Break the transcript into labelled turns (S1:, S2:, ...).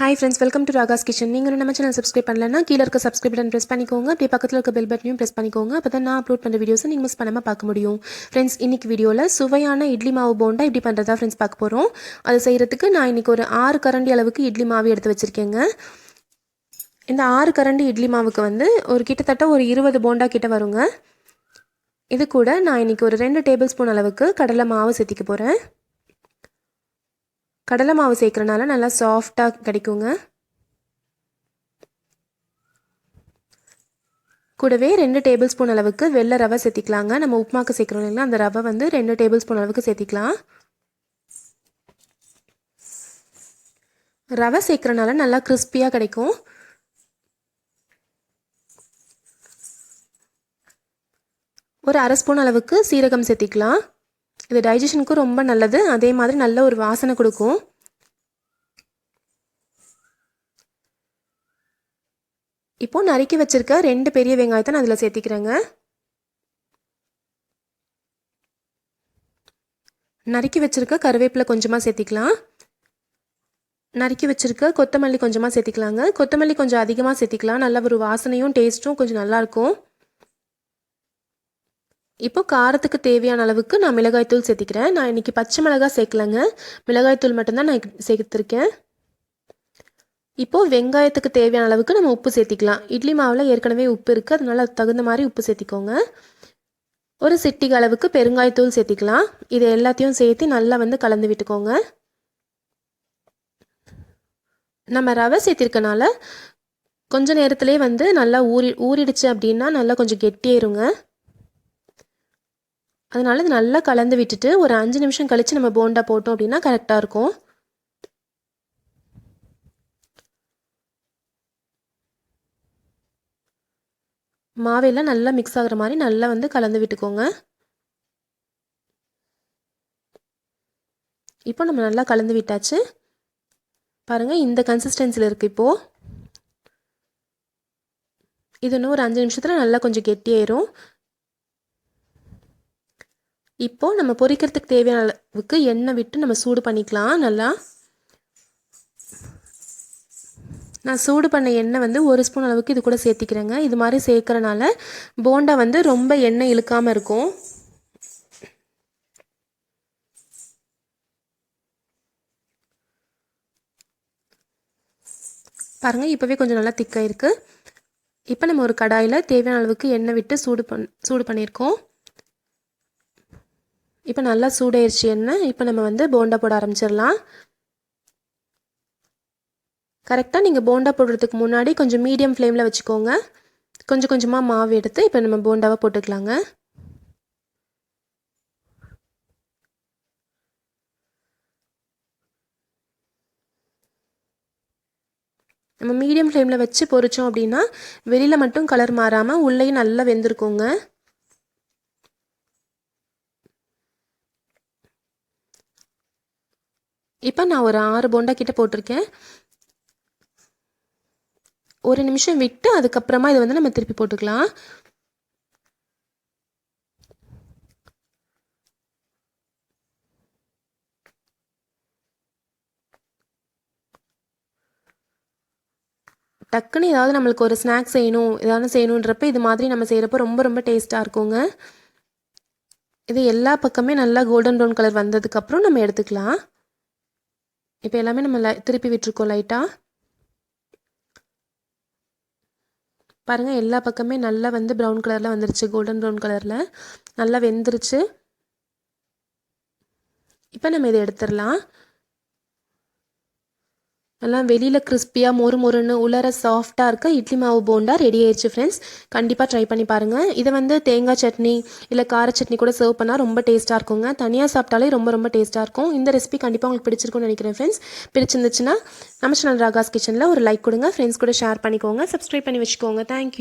S1: Hi friends, welcome to Ragas Kitchen. நீங்க நம்ம channel subscribe பண்ணலனா கீழ இருக்க சப்ஸ்கிரைப் பட்டன் பிரஸ் பண்ணிக்கோங்க. அப்படியே பக்கத்துல இருக்க பெல் பட்டனையும் பிரஸ் பண்ணிக்கோங்க. அப்பதான் நான் அப்லோட் பண்ற வீடியோஸ் நீங்க மிஸ் பண்ணாம பார்க்க முடியும். फ्रेंड्स, இன்னைக்கு வீடியோல சுவையான இட்லி மாவு போண்டா எப்படி பண்றதா फ्रेंड्स பார்க்க போறோம். அது செய்யிறதுக்கு நான் இன்னைக்கு ஒரு 6 கரண்டி அளவுக்கு இட்லி மாவு எடுத்து வச்சிருக்கேங்க. இந்த 6 கரண்டி இட்லி மாவுக்கு வந்து ஒரு கிட்டத்தட்ட ஒரு 20 போண்டா கிட்ட வருங்க. இது கூட நான் இன்னைக்கு ஒரு 2 டேபிள் ஸ்பூன் அளவுக்கு கடலை மாவு சேர்த்திக்க போறேன். கடலை மாவு சேர்க்கறனால நல்லா சாஃப்ட்டா கிடைக்குங்க. கூடவே 2 டேபிள் ஸ்பூன் அளவுக்கு வெள்ளை ரவை சேர்த்திக்கலாங்க. நம்ம உப்புமாக்கு சேர்க்குறோம் இல்லைங்களா, அந்த ரவை வந்து 2 டேபிள் ஸ்பூன் அளவுக்கு சேர்த்திக்கலாம். ரவை சேர்க்கறனால நல்லா கிறிஸ்பியாக கிடைக்கும். ஒரு அரை ஸ்பூன் அளவுக்கு சீரகம் சேர்த்திக்கலாம். இது டைஜஷனுக்கும் ரொம்ப நல்லது. அதே மாதிரி நல்ல ஒரு வாசனை கொடுக்கும். இப்போ நறுக்கி வச்சிருக்க 2 பெரிய வெங்காயத்தை நான் அதில் சேர்த்திக்கிறேங்க. நறுக்கி வச்சிருக்க கருவேப்பிலை கொஞ்சமாக சேர்த்திக்கலாம். நறுக்கி வச்சிருக்க கொத்தமல்லி கொஞ்சமாக சேர்த்திக்கலாங்க. கொத்தமல்லி கொஞ்சம் அதிகமாக சேர்த்திக்கலாம். நல்ல ஒரு வாசனையும் டேஸ்ட்டும் கொஞ்சம் நல்லாயிருக்கும். இப்போ காரத்துக்கு தேவையான அளவுக்கு நான் மிளகாய்த்தூள் சேர்த்திக்கிறேன். நான் இன்றைக்கி பச்சை மிளகாய் சேர்க்கலைங்க, மிளகாய்த்தூள் மட்டும்தான் நான் சேர்த்துருக்கேன். இப்போது வெங்காயத்துக்கு தேவையான அளவுக்கு நம்ம உப்பு சேர்த்திக்கலாம். இட்லி மாவில் ஏற்கனவே உப்பு இருக்குது, அதனால அதுக்கு தகுந்த மாதிரி உப்பு சேர்த்திக்கோங்க. ஒரு சிட்டிகை அளவுக்கு பெருங்காயத்தூள் சேர்த்திக்கலாம். இது எல்லாத்தையும் சேர்த்து நல்லா வந்து கலந்து விட்டுக்கோங்க. நம்ம ரவை சேர்த்திருக்கனால கொஞ்ச நேரத்துலேயே வந்து நல்லா ஊறிடுச்சு அப்படின்னா நல்லா கொஞ்சம் கெட்டியாயிருங்க. அதனால இது நல்லா கலந்து விட்டுட்டு ஒரு 5 நிமிஷம் கழித்து நம்ம போண்டா போட்டோம் அப்படின்னா கரெக்டாக இருக்கும். மாவெல்லாம் நல்லா மிக்ஸ் ஆகிற மாதிரி நல்லா வந்து கலந்து விட்டுக்கோங்க. இப்போ நம்ம நல்லா கலந்து விட்டாச்சு. பாருங்கள், இந்த கன்சிஸ்டன்சியில் இருக்குது. இப்போது இது இன்னும் ஒரு 5 நிமிஷத்தில் நல்லா கொஞ்சம் கெட்டியாயிரும். இப்போது நம்ம பொரிக்கிறதுக்கு தேவையான அளவுக்கு எண்ணெய் விட்டு நம்ம சூடு பண்ணிக்கலாம். நல்லா நான் சூடு பண்ண எண்ணெய் வந்து 1 ஸ்பூன் அளவுக்கு இது கூட சேர்த்திக்கிறேங்க. இது மாதிரி சேர்க்கறனால போண்டா வந்து ரொம்ப எண்ணெய் இழுக்காமல் இருக்கும். பாருங்கள், இப்போவே கொஞ்சம் நல்லா திக்காக இருக்குது. இப்போ நம்ம ஒரு கடாயில் தேவையான அளவுக்கு எண்ணெய் விட்டு சூடு பண்ணியிருக்கோம். இப்போ நல்லா சூடாயிருச்சு எண்ணெய். இப்போ நம்ம வந்து போண்டா போட ஆரம்பிச்சிடலாம். கரெக்டாக நீங்கள் போண்டா போடுறதுக்கு முன்னாடி கொஞ்சம் மீடியம் ஃப்ளேமில் வச்சுக்கோங்க. கொஞ்சம் கொஞ்சமாக மாவு எடுத்து இப்போ நம்ம போண்டாவை போட்டுக்கலாங்க. நம்ம மீடியம் ஃப்ளேமில் வச்சு பொரிச்சோம் அப்படின்னா வெளியில் மட்டும் கலர் மாறாமல் உள்ளேயும் நல்லா வெந்திருக்குங்க. இப்போ நான் ஒரு 6 போண்டா கிட்ட போட்டிருக்கேன். ஒரு நிமிஷம் விட்டு அதுக்கப்புறமா இதை வந்து நம்ம திருப்பி போட்டுக்கலாம். டக்குன்னு ஏதாவது நம்மளுக்கு ஒரு ஸ்நாக்ஸ் செய்யணும், ஏதாவது செய்யணுன்றப்ப இது மாதிரி நம்ம செய்கிறப்ப ரொம்ப ரொம்ப டேஸ்ட்டாக இருக்குங்க. இது எல்லா பக்கமே நல்லா கோல்டன் ப்ரௌன் கலர் வந்ததுக்கப்புறம் நம்ம எடுத்துக்கலாம். இப்போ எல்லாமே நம்ம திருப்பி விட்டுருக்கோம் லைட்டாக. பாருங்கள், எல்லா பக்கமே நல்லா வந்து ப்ரௌன் கலரில் வந்துருச்சு, கோல்டன் ப்ரௌன் கலரில் நல்லா வெந்துருச்சு. இப்போ நம்ம இதை எடுத்துடலாம். நல்லா வெளியில் கிறிஸ்பியாக மொறு மொறுன்னு உலர சாஃப்டாக இருக்க இட்லி மாவு போண்டா ரெடி ஆயிடுச்சு ஃப்ரெண்ட்ஸ். கண்டிப்பாக ட்ரை பண்ணி பாருங்கள். இதை வந்து தேங்காய் சட்னி இல்லை கார சட்னி கூட சர்வ் பண்ணால் ரொம்ப டேஸ்ட்டாக இருக்குங்க. தனியாக சாப்பிட்டாலே ரொம்ப ரொம்ப டேஸ்ட்டாக இருக்கும். இந்த ரெசிபி கண்டிப்பாக உங்களுக்கு பிடிச்சிருக்கும்னு நினைக்கிறேன் ஃப்ரெண்ட்ஸ். பிடிச்சிருந்துச்சுன்னா நம்ம சேனல் ராகாஸ் கிச்சனில் ஒரு லைக் கொடுங்க. ஃப்ரெண்ட்ஸ் கூட ஷேர் பண்ணிக்கோங்க. சப்ஸ்கிரைப் பண்ணி வச்சுக்கோங்க. தேங்க்யூ.